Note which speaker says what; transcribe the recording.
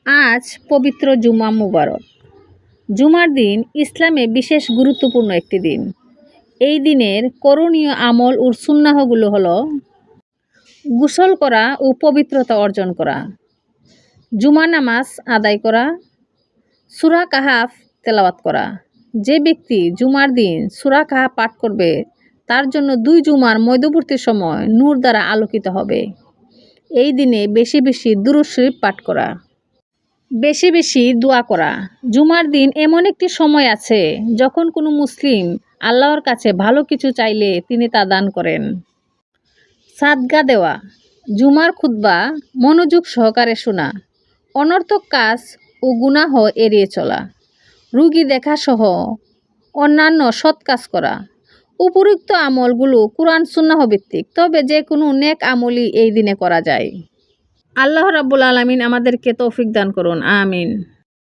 Speaker 1: আজ পবিত্র জুমা মুবারক। জুমার দিন ইসলামে বিশেষ গুরুত্বপূর্ণ একটি দিন। এই দিনের করণীয় আমল ও সুন্নাহগুলো হলো গোসল করা ও পবিত্রতা অর্জন করা, জুমা নামাজ আদায় করা, সূরা কাহাফ তেলাওয়াত করা। যে ব্যক্তি জুমার দিন সূরা কাহাফ পাঠ করবে তার জন্য 2 জুমার মধ্যবর্তী সময় নূর দ্বারা আলোকিত হবে। এই দিনে বেশি বেশি দুরূদ শরীফ পাঠ করা, বেশি বেশি দোয়া করা। জুমার দিন এমন একটি সময় আছে যখন কোনো মুসলিম আল্লাহর কাছে ভালো কিছু চাইলে তিনি তা দান করেন। সাদকা দেওয়া, জুমার খুতবা মনোযোগ সহকারে শোনা, অনর্থক কাজ ও গুনাহ এড়িয়ে চলা, রুগী দেখা সহ অন্যান্য সৎ কাজ করা। উপরোক্ত আমলগুলো কুরআন সুন্নাহ ভিত্তিক, তবে যে কোনো নেক আমলই এই দিনে করা যায়। আল্লাহ রাব্বুল আলামিন আমাদেরকে তৌফিক দান করুন, আমিন।